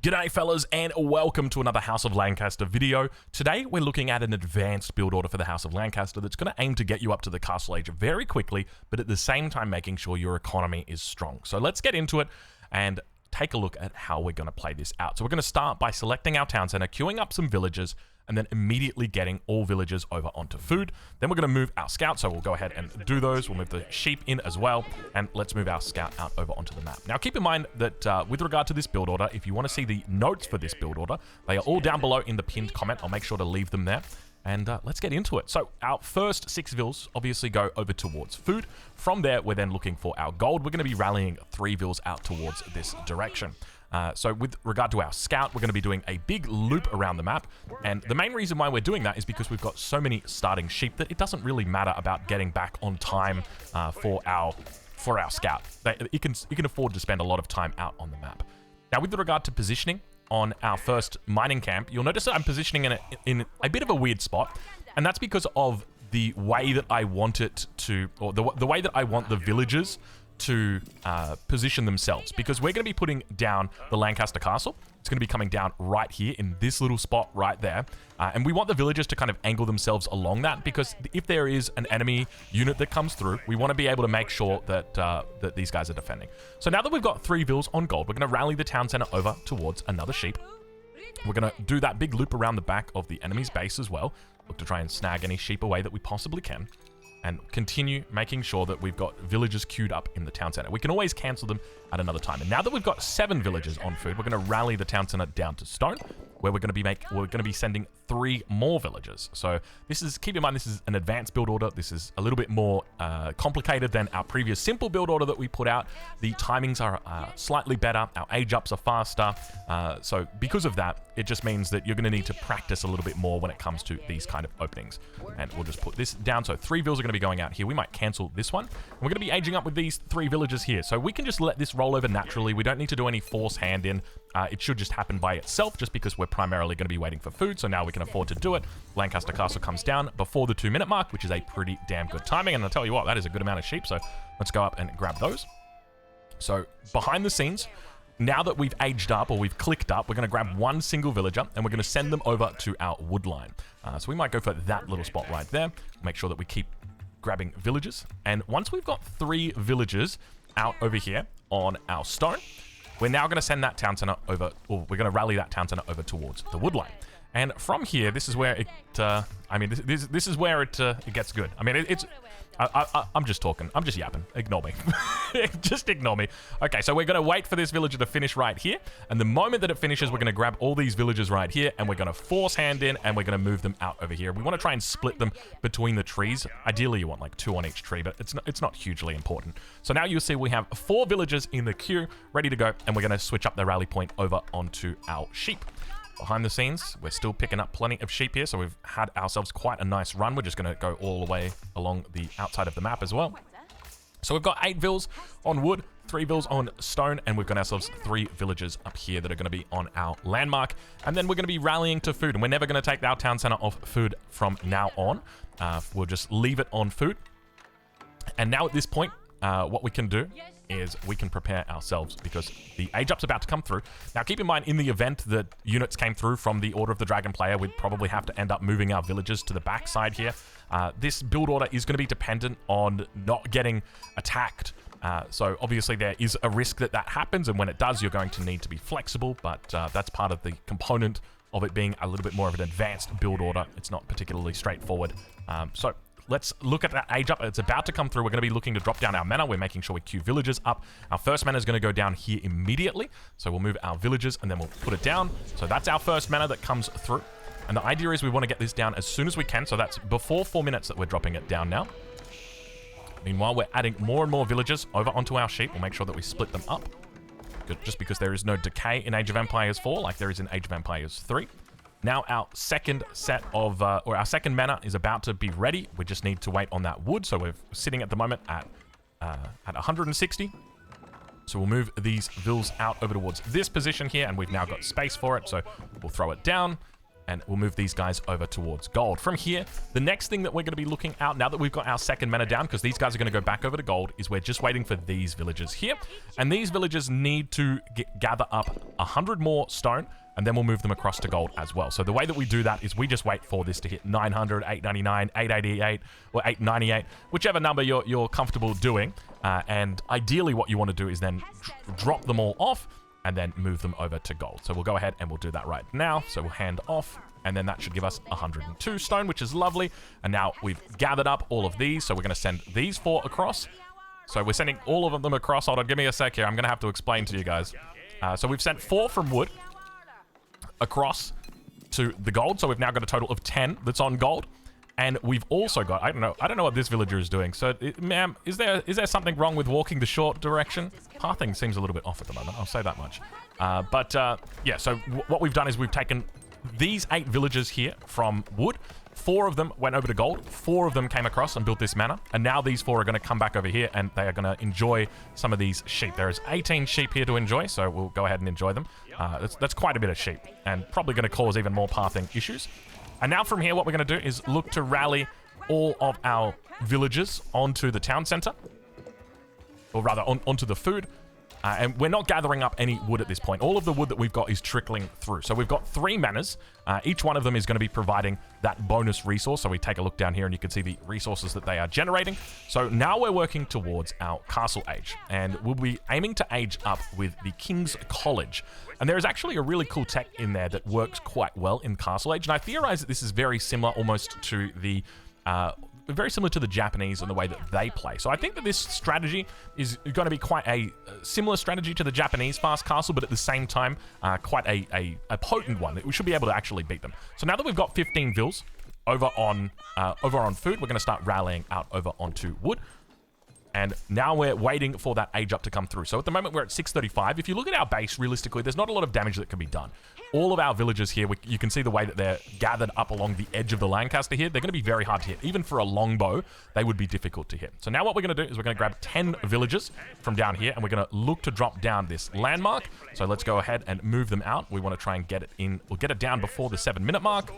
G'day fellas, and welcome to another House of Lancaster video. Today we're looking at an advanced build order for the House of Lancaster that's going to aim to get you up to the castle age very quickly, but at the same time making sure your economy is strong. So let's get into it and take a look at how we're going to play this out. So we're going to start by selecting our town center, queuing up some villagers, and then immediately getting all villagers over onto food. Then we're going to move our scout, so we'll go ahead and do those. We'll move the sheep in as well, and let's move our scout out over onto the map. Now keep in mind that with regard to this build order, if you want to see the notes for this build order, they are all down below in the pinned comment. I'll make sure to leave them there. And let's get into it. So our first 6 vills obviously go over towards food. From there, we're then looking for our gold. We're going to be rallying 3 vills out towards this direction. So with regard to our scout, we're going to be doing a big loop around the map. And the main reason why we're doing that is because we've got so many starting sheep that it doesn't really matter about getting back on time for our scout. You can afford to spend a lot of time out on the map. Now with regard to positioning, on our first mining camp, you'll notice that I'm positioning in a bit of a weird spot, and that's because of the way that I want it to, or the way that I want the villagers to position themselves, because we're going to be putting down the Lancaster Castle. It's going to be coming down right here in this little spot right there, and we want the villagers to kind of angle themselves along that, because if there is an enemy unit that comes through, we want to be able to make sure that that these guys are defending. So now that we've got 3 vills on gold, we're going to rally the town center over towards another sheep. We're going to do that big loop around the back of the enemy's base as well. Look to try and snag any sheep away that we possibly can, and continue making sure that we've got villagers queued up in the town center. We can always cancel them at another time. And now that we've got 7 villagers on food, we're going to rally the town center down to stone, where we're going to be sending 3 more villagers. So this is, keep in mind, this is an advanced build order. This is a little bit more complicated than our previous simple build order that we put out. The timings are slightly better. Our age ups are faster. So because of that, it just means that you're going to need to practice a little bit more when it comes to these kind of openings. And we'll just put this down. So 3 vills are going to be going out here. We might cancel this one. And we're going to be aging up with these 3 villagers here. So we can just let this roll over naturally. We don't need to do any force hand in. It should just happen by itself, just because we're primarily going to be waiting for food. So now we can afford to do it. Lancaster Castle comes down before the 2-minute mark, which is a pretty damn good timing. And I'll tell you what, that is a good amount of sheep. So let's go up and grab those. So behind the scenes, now that we've aged up, or we've clicked up, we're going to grab 1 single villager and we're going to send them over to our wood line. So we might go for that little spot right there. Make sure that we keep grabbing villagers. And once we've got 3 villagers out over here on our stone, we're now going to send that town center over, or we're going to rally that town center over towards the wood line. And from here, this is where it, this is where it gets good. I mean, I'm just talking. I'm just yapping. Ignore me. Just ignore me. Okay, so we're going to wait for this villager to finish right here. And the moment that it finishes, we're going to grab all these villagers right here, and we're going to force hand in, and we're going to move them out over here. We want to try and split them between the trees. Ideally, you want like 2 on each tree, but it's not hugely important. So now you'll see we have 4 villagers in the queue, ready to go, and we're going to switch up the rally point over onto our sheep. Behind the scenes, we're still picking up plenty of sheep here, so we've had ourselves quite a nice run. We're just going to go all the way along the outside of the map as well. So we've got 8 vills on wood, 3 vills on stone, and we've got ourselves 3 villagers up here that are going to be on our landmark. And then we're going to be rallying to food, and we're never going to take our town center off food from now on. We'll just leave it on food. And now at this point, what we can do is we can prepare ourselves, because the age up's about to come through. Now keep in mind, in the event that units came through from the Order of the Dragon player, we'd probably have to end up moving our villagers to the back side here. This build order is going to be dependent on not getting attacked. So obviously there is a risk that that happens, and when it does, you're going to need to be flexible, but that's part of the component of it being a little bit more of an advanced build order. It's not particularly straightforward. So let's look at that age up. It's about to come through. We're going to be looking to drop down our mana. We're making sure we queue villagers up. Our first mana is going to go down here immediately. So we'll move our villagers and then we'll put it down. So that's our first mana that comes through. And the idea is we want to get this down as soon as we can. So that's before 4 minutes that we're dropping it down now. Meanwhile, we're adding more and more villagers over onto our sheep. We'll make sure that we split them up. Good, just because there is no decay in Age of Empires 4 like there is in Age of Empires 3. Now our second set of, or our second mana is about to be ready. We just need to wait on that wood. So we're sitting at the moment at 160. So we'll move these vills out over towards this position here, and we've now got space for it. So we'll throw it down. and we'll move these guys over towards gold. From here, the next thing that we're going to be looking out, now that we've got our second mana down, because these guys are going to go back over to gold, is we're just waiting for these villagers here. And these villagers need to gather up 100 more stone, and then we'll move them across to gold as well. So the way that we do that is we just wait for this to hit 900, 899, 888, or 898, whichever number you're comfortable doing. And ideally what you want to do is then drop them all off, and then move them over to gold. So we'll go ahead and we'll do that right now. So we'll hand off, and then that should give us 102 stone, which is lovely. And now we've gathered up all of these, so we're going to send these 4 across. So we're sending all of them across. Hold on, give me a sec here. I'm going to have to explain to you guys. So we've sent 4 from wood across to the gold. So we've now got a total of 10 that's on gold. And we've also got, I don't know what this villager is doing. So, ma'am, is there something wrong with walking the short direction? Pathing seems a little bit off at the moment, I'll say that much. Yeah, so what we've done is we've taken these 8 villagers here from wood. 4 of them went over to gold. 4 of them came across and built this manor. And now these 4 are going to come back over here, and they are going to enjoy some of these sheep. There's 18 sheep here to enjoy, so we'll go ahead and enjoy them. That's quite a bit of sheep, and probably going to cause even more pathing issues. And now from here, what we're going to do is look to rally all of our villagers onto the town center. Or rather, onto the food. And we're not gathering up any wood at this point. All of the wood that we've got is trickling through. So we've got 3 manors. Each one of them is going to be providing that bonus resource. So we take a look down here and you can see the resources that they are generating. So now we're working towards our castle age. And we'll be aiming to age up with the King's College. And there is actually a really cool tech in there that works quite well in castle age. And I theorize that this is very similar almost to the... very similar to the Japanese and the way that they play. So I think that this strategy is going to be quite a similar strategy to the Japanese fast castle, but at the same time, quite a potent one that we should be able to actually beat them. So now that we've got 15 vills over on food, we're going to start rallying out over onto wood. And now we're waiting for that age up to come through. So at the moment, we're at 635. If you look at our base, realistically, there's not a lot of damage that can be done. All of our villagers here, you can see the way that they're gathered up along the edge of the Lancaster here. They're going to be very hard to hit. Even for a longbow, they would be difficult to hit. So now what we're going to do is we're going to grab 10 villagers from down here, and we're going to look to drop down this landmark. So let's go ahead and move them out. We want to try and get it in. We'll get it down before the 7-minute mark.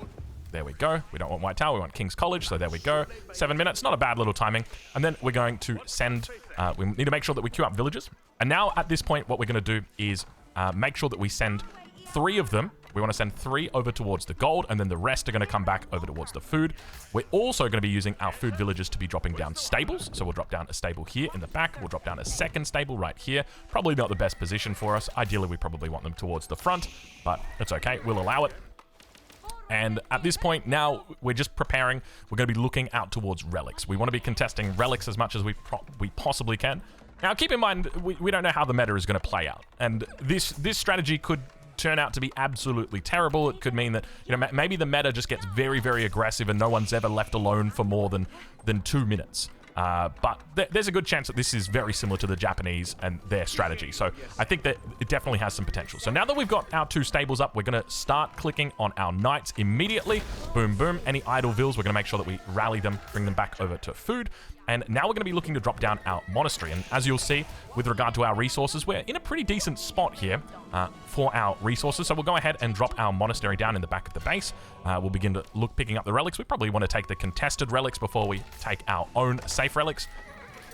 There we go. We don't want White Tower, we want King's College, so there we go. 7 minutes, not a bad little timing. And then we're going to send, we need to make sure that we queue up villagers. And now at this point, what we're going to do is make sure that we send 3 of them. We want to send 3 over towards the gold, and then the rest are going to come back over towards the food. We're also going to be using our food villagers to be dropping down stables. So we'll drop down a stable here in the back. We'll drop down a second stable right here. Probably not the best position for us. Ideally, we probably want them towards the front, but it's okay. We'll allow it. And at this point, now we're just preparing. We're going to be looking out towards relics. We want to be contesting relics as much as we possibly can. Now, keep in mind, we don't know how the meta is going to play out. And this strategy could turn out to be absolutely terrible. It could mean that, you know, maybe the meta just gets very, very aggressive and no one's ever left alone for more than 2 minutes. But there's a good chance that this is very similar to the Japanese and their strategy. So I think that it definitely has some potential. So now that we've got our 2 stables up, we're going to start clicking on our knights immediately. Boom, boom. Any idle vills, we're going to make sure that we rally them, bring them back over to food. And now we're going to be looking to drop down our monastery. And as you'll see, with regard to our resources, we're in a pretty decent spot here for our resources. So we'll go ahead and drop our monastery down in the back of the base. We'll begin to look picking up the relics. We probably want to take the contested relics before we take our own safe relics.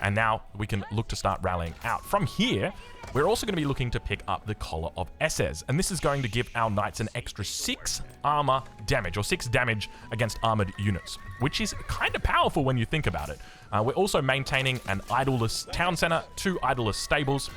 And now we can look to start rallying out. From here, we're also going to be looking to pick up the Collar of Esses. And this is going to give our knights an extra 6 armor damage, or 6 damage against armored units, which is kind of powerful when you think about it. We're also maintaining an idleless town center, 2 idleless stables.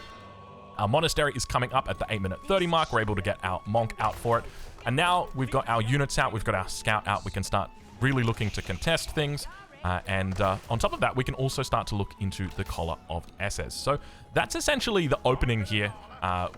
Our monastery is coming up at the 8-minute 30 mark. We're able to get our monk out for it. And now we've got our units out. We've got our scout out. We can start really looking to contest things. And on top of that, we can also start to look into the Collar of Esses. So that's essentially the opening here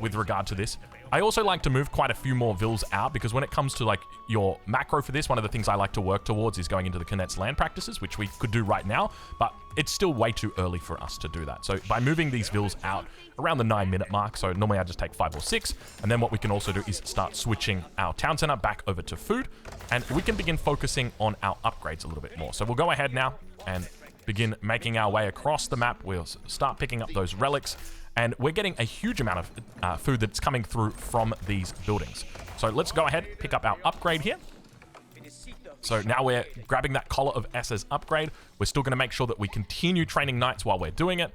with regard to this. I also like to move quite a few more vills out, because when it comes to like your macro for this, one of the things I like to work towards is going into the Knet's land practices, which we could do right now, but it's still way too early for us to do that. So by moving these vills out around the 9-minute mark, so normally I just take 5 or 6, and then what we can also do is start switching our town center back over to food, and we can begin focusing on our upgrades a little bit more. So we'll go ahead now and begin making our way across the map. We'll start picking up those relics, and we're getting a huge amount of food that's coming through from these buildings. So let's go ahead, pick up our upgrade here. So now we're grabbing that Collar of S's upgrade. We're still going to make sure that we continue training knights while we're doing it,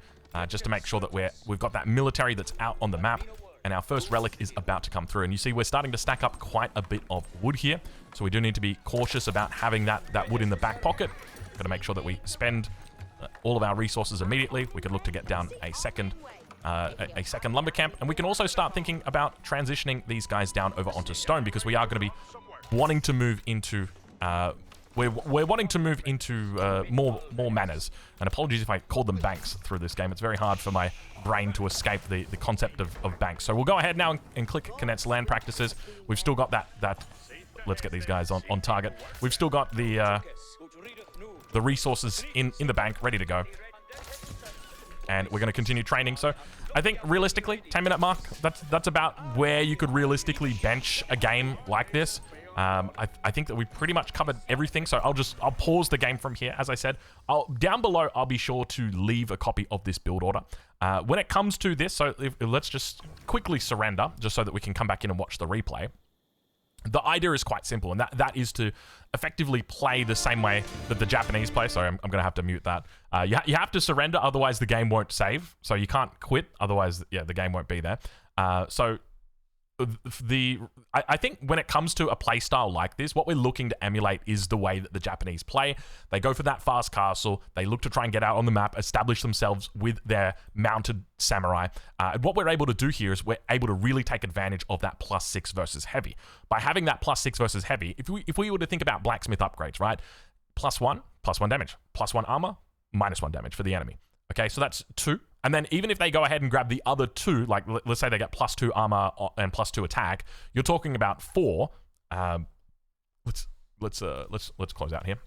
just to make sure that we've got that military that's out on the map. And our first relic is about to come through. And you see we're starting to stack up quite a bit of wood here. So we do need to be cautious about having that wood in the back pocket. Got to make sure that we spend all of our resources immediately. We could look to get down a second lumber camp. And we can also start thinking about transitioning these guys down over onto stone, because we are going to be wanting to move into... We're wanting to move into more manors. And apologies if I called them banks through this game. It's very hard for my brain to escape the concept of banks. So we'll go ahead now and click Condense Land Practices. We've still got that let's get these guys on target. We've still got the resources in the bank ready to go. And we're going to continue training. So I think realistically, 10-minute mark, that's about where you could realistically bench a game like this. I think that we pretty much covered everything, so I'll pause the game from here. As I said, down below, I'll be sure to leave a copy of this build order. When it comes to this, so let's just quickly surrender, just so that we can come back in and watch the replay. The idea is quite simple, and that is to effectively play the same way that the Japanese play. Sorry, I'm going to have to mute that. You have to surrender, otherwise the game won't save. So you can't quit, otherwise, yeah, the game won't be there. I think when it comes to a play style like this, what we're looking to emulate is the way that the Japanese play. They go for that fast castle. They look to try and get out on the map, establish themselves with their mounted samurai. And what we're able to do here is we're able to really take advantage of that +6 versus heavy. By having that +6 versus heavy, if we were to think about blacksmith upgrades, right? +1 damage, +1 armor, -1 damage for the enemy. Okay, so that's 2. And then even if they go ahead and grab the other 2, like let's say they get +2 armor and +2 attack, you're talking about 4. Let's close out here.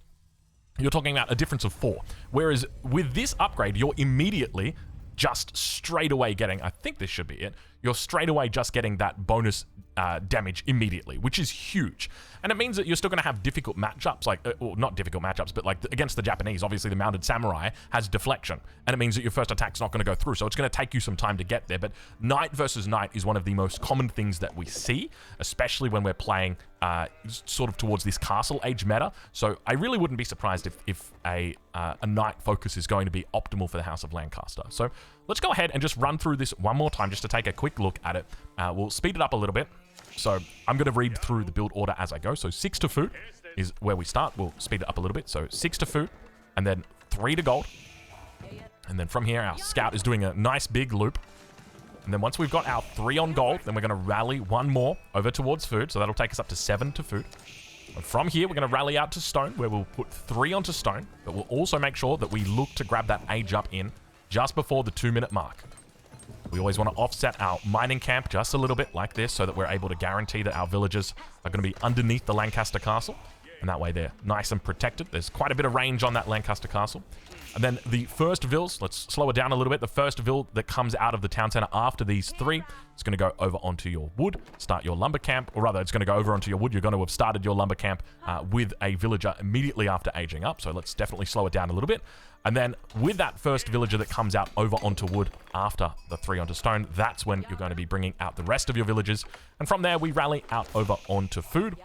You're talking about a difference of 4. Whereas with this upgrade, you're immediately just straight away getting, I think this should be it, you're straight away just getting that bonus damage immediately, which is huge. And it means that you're still going to have difficult matchups, like, well, not difficult matchups, but like against the Japanese, obviously the mounted samurai has deflection, and it means that your first attack's not going to go through, so it's going to take you some time to get there. But knight versus knight is one of the most common things that we see, especially when we're playing sort of towards this castle age meta. So I really wouldn't be surprised if a knight focus is going to be optimal for the House of Lancaster. So let's go ahead and just run through this one more time just to take a quick look at it. We'll speed it up a little bit. So I'm going to read through the build order as I go. So 6 to food is where we start. We'll speed it up a little bit. So 6 to food, and then 3 to gold. And then from here, our scout is doing a nice big loop. And then once we've got our 3 on gold, then we're going to rally 1 more over towards food. So that'll take us up to 7 to food. And from here, we're going to rally out to stone, where we'll put 3 onto stone. But we'll also make sure that we look to grab that age up in just before the 2-minute mark. We always want to offset our mining camp just a little bit like this, so that we're able to guarantee that our villagers are going to be underneath the Lancaster castle. And that way they're nice and protected. There's quite a bit of range on that Lancaster castle. And then the first vills, let's slow it down a little bit. The first vill that comes out of the town center after these 3 is going to go over onto your wood, start your lumber camp, or rather it's going to go over onto your wood. You're going to have started your lumber camp with a villager immediately after aging up. So let's definitely slow it down a little bit. And then with that first villager that comes out over onto wood after the 3 onto stone, that's when you're going to be bringing out the rest of your villagers. And from there, we rally out over onto food.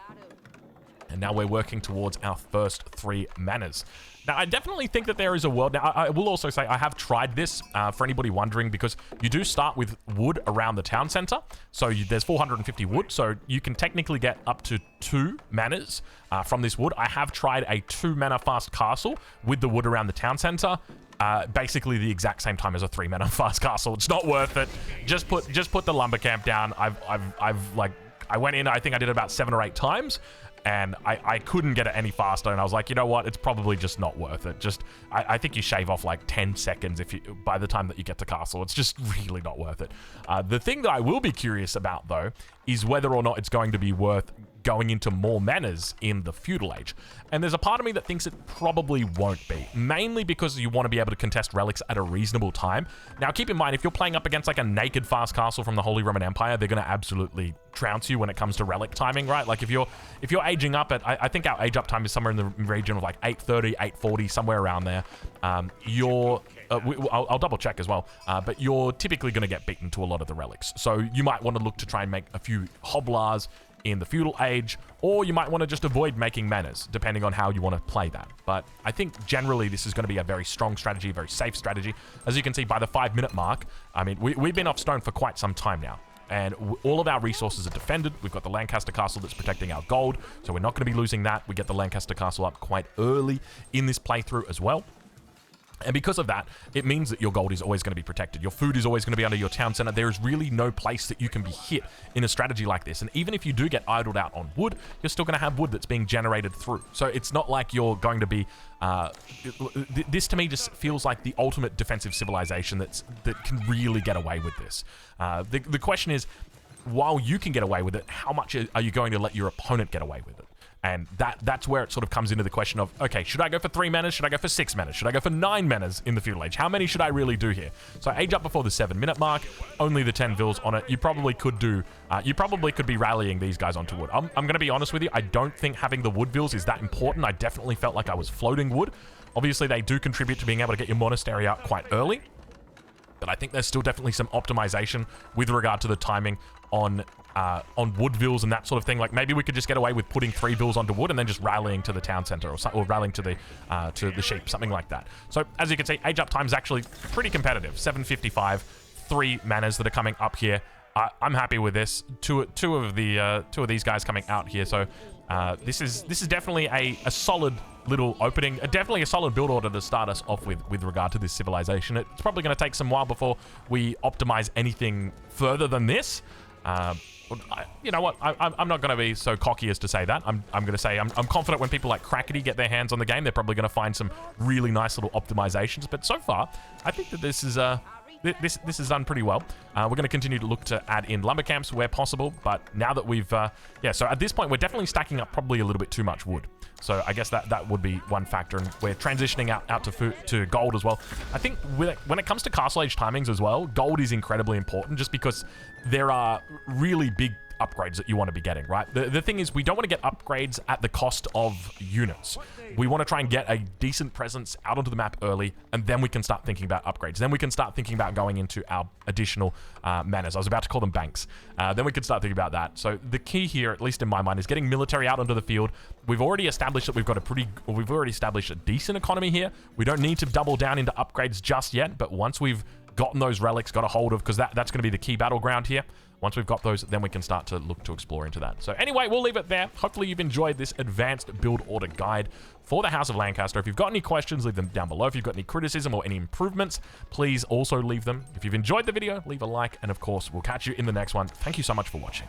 And now we're working towards our first 3 manors. Now, I definitely think that there is a world. Now, I will also say I have tried this for anybody wondering, because you do start with wood around the town center. So there's 450 wood. So you can technically get up to 2 manors from this wood. I have tried a 2-mana fast castle with the wood around the town center. Basically the exact same time as a 3-mana fast castle. It's not worth it. Just put the lumber camp down. I went in, I think I did it about 7 or 8 times. And I couldn't get it any faster, and I was like, you know what, it's probably just not worth it. I think you shave off like 10 seconds by the time that you get to castle. It's just really not worth it. The thing that I will be curious about, though, is whether or not it's going to be worth going into more manors in the feudal age. And there's a part of me that thinks it probably won't be, mainly because you want to be able to contest relics at a reasonable time. Now, keep in mind, if you're playing up against like a naked fast castle from the Holy Roman Empire, they're going to absolutely trounce you when it comes to relic timing, right? Like if you're aging up at, I think our age up time is somewhere in the region of like 8:30, 8:40, somewhere around there. I'll double check as well, but you're typically going to get beaten to a lot of the relics. So you might want to look to try and make a few hoblars in the feudal age, or you might want to just avoid making manors, depending on how you want to play that. But I think generally this is going to be a very strong strategy, a very safe strategy. As you can see by the 5-minute mark, I mean, we've been off stone for quite some time now, and all of our resources are defended. We've got the Lancaster castle that's protecting our gold, so we're not going to be losing that. We get the Lancaster castle up quite early in this playthrough as well. And because of that, it means that your gold is always going to be protected. Your food is always going to be under your town center. There is really no place that you can be hit in a strategy like this. And even if you do get idled out on wood, you're still going to have wood that's being generated through. So it's not like you're going to be... this to me just feels like the ultimate defensive civilization that can really get away with this. The question is, while you can get away with it, how much are you going to let your opponent get away with it? And that's where it sort of comes into the question of, okay, should I go for 3 manas? Should I go for 6 manas? Should I go for 9 manas in the feudal age? How many should I really do here? So age up before the 7-minute mark, only the 10 vils on it. You probably could do, you probably could be rallying these guys onto wood. I'm going to be honest with you, I don't think having the wood vils is that important. I definitely felt like I was floating wood. Obviously, they do contribute to being able to get your monastery out quite early. But I think there's still definitely some optimization with regard to the timing on wood vills and that sort of thing. Like maybe we could just get away with putting 3 vills onto wood and then just rallying to the town center or rallying to the sheep, something like that. So as you can see, age up time is actually pretty competitive. 755, 3 manas that are coming up here. I'm happy with this. Two of these guys coming out here. So this is definitely a solid little opening, definitely a solid build order to start us off with regard to this civilization. It's probably going to take some while before we optimize anything further than this. You know what? I'm not going to be so cocky as to say that. I'm going to say I'm confident when people like Crackety get their hands on the game, they're probably going to find some really nice little optimizations. But so far, I think that this is this is done pretty well. We're going to continue to look to add in lumber camps where possible. But now that we've so at this point we're definitely stacking up probably a little bit too much wood. So I guess that would be one factor, and we're transitioning out to gold as well. I think when it comes to castle age timings as well, gold is incredibly important just because there are really big upgrades that you want to be getting, right? The thing is, we don't want to get upgrades at the cost of units. We want to try and get a decent presence out onto the map early, and then we can start thinking about upgrades. Then we can start thinking about going into our additional manors. I was about to call them banks. Then we can start thinking about that. So the key here, at least in my mind, is getting military out onto the field. We've already established that we've already established a decent economy here. We don't need to double down into upgrades just yet, but once we've gotten those relics, got a hold of, because that's going to be the key battleground here. Once we've got those, then we can start to look to explore into that. So anyway, we'll leave it there. Hopefully you've enjoyed this advanced build order guide for the House of Lancaster. If you've got any questions, leave them down below. If you've got any criticism or any improvements, please also leave them. If you've enjoyed the video, leave a like. And of course, we'll catch you in the next one. Thank you so much for watching.